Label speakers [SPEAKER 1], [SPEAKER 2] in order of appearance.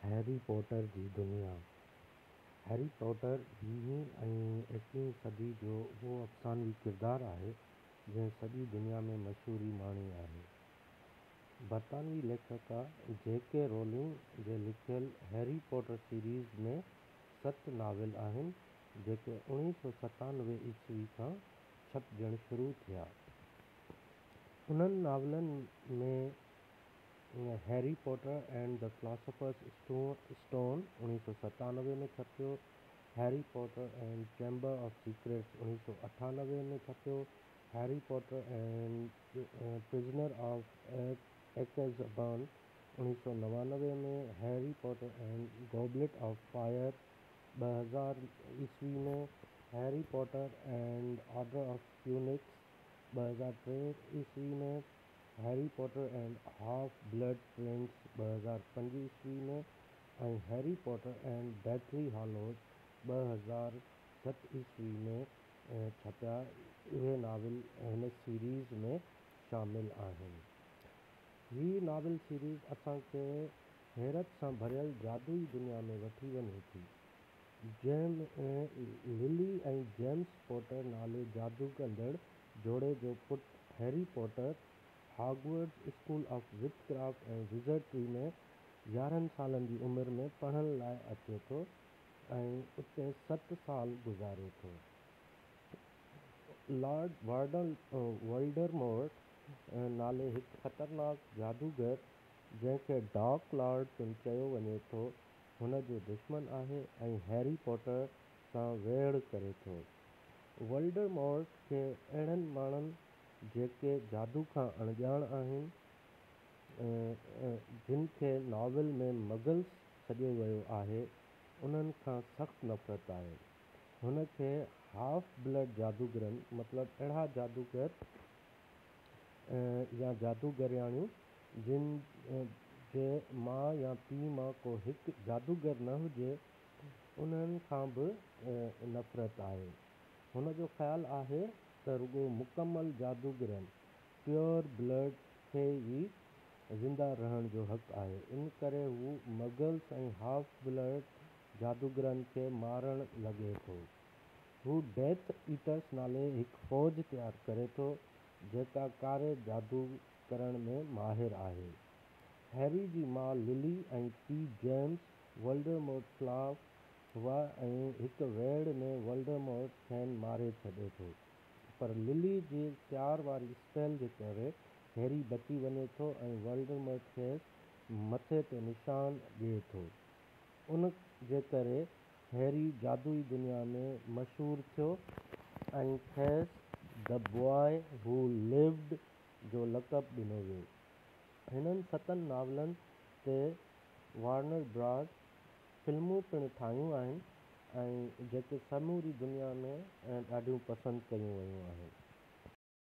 [SPEAKER 1] Harry Potter जी दुनिया। Harry Potter 20वीं ऐं 21वीं सदी जो उहो अफ़सानवी किरदारु आहे जंहिं सॼी दुनिया में मशहूरी माणी आहे। बरतानवी लेखिका जे.के. रोलिंग जे लिखियल हैरी पॉटर सीरीज़ में 7 नाविल आहिनि जेके 1997 ईस्वी खां छपजण शुरू थिया। उन्हनि नाविलनि में Harry Potter and the Philosopher's Stone 1997 में छपियो, Harry Potter and Chamber of Secrets 1998 में छपियो, Harry Potter and Prisoner of Azkaban 1999 में, Harry Potter and Goblet of Fire 2000 ईस्वी में, Harry Potter and Order of Phoenix 2003 ईस्वी में, Harry Potter and Half Blood Prince 2005 ईस्वी में ऐं Harry Potter and Deathly Hallows 2007 ईस्वी में छपिया। इहे नाविल हिन सीरीज़ में शामिल आहिनि। हीअ नाविल सीरीज़ असांखे हैरत सां भरियल जादुई दुनिया में वठी वञे थी जंहिंमें लिली ऐं जेम्स पॉटर नाले जादू कंदड़ जोड़े जो पुटु Harry Potter Hogwarts school of witchcraft ऐं विज़र्डरी में 11 सालनि जी उमिरि में पढ़ण लाइ अचे थो ऐं उते 7 साल गुज़ारे थो। लॉर्ड वोल्डेमॉर्ट नाले हिकु ख़तरनाक जादूगर जंहिंखे डार्क लॉर्ड पिणु चयो वञे थो हुन जो दुश्मन आहे ऐं हैरी पॉटर सां वेढ़ करे थो। वोल्डेमॉर्ट खे अहिड़नि माण्हुनि जेके जादू खां अणॼाण आहिनि जिन खे नॉविल में मगल्स सॾियो वियो आहे उन्हनि खां सख़्तु नफ़रत आहे। हुन खे हाफ ब्लड जादूगरनि मतिलबु अहिड़ा जादूगर या जादूगरियाणियूं जिन जे माउ या पीउ मां को हिकु जादूगर न हुजे उन्हनि खां बि नफ़रत आहे। हुन जो ख़्यालु आहे त रुॻो मुकमल जादूगरनि प्योर ब्लड खे ई ज़िंदा रहण जो हक़ु आहे। इन करे हू मगल्स ऐं हाफ ब्लड जादूगरनि खे मारणु लॻे थो। हू डेथ ईटर्स नाले हिकु फ़ौज तयारु करे थो जेका कारे जादू करण में माहिर आहे। हैरी जी माउ लिली ऐं पीउ जेम्स वोल्डेमॉर्ट ख़िलाफ़ हुआ ऐं हिकु वेढ़ में वोल्डेमॉर्ट खेनि मारे छॾे थो, पर लिली जी प्यार वारी स्पेल जे करे हैरी बची वञे थो ऐं वोल्डेमॉर्ट खेसि मथे ते निशान ॾिए थो। उन जे करे हैरी जादुई दुनिया में मशहूरु थियो ऐं खेसि द बॉय हू लिव्ड जो लक़ब ॾिनो वियो। हिननि 7 नाविलनि ते वार्नर ब्रॉस फिल्मूं पिणु ठाहियूं आहिनि ऐं जेके समूरी दुनिया में ॾाढियूं पसंदि कयूं वयूं आहिनि।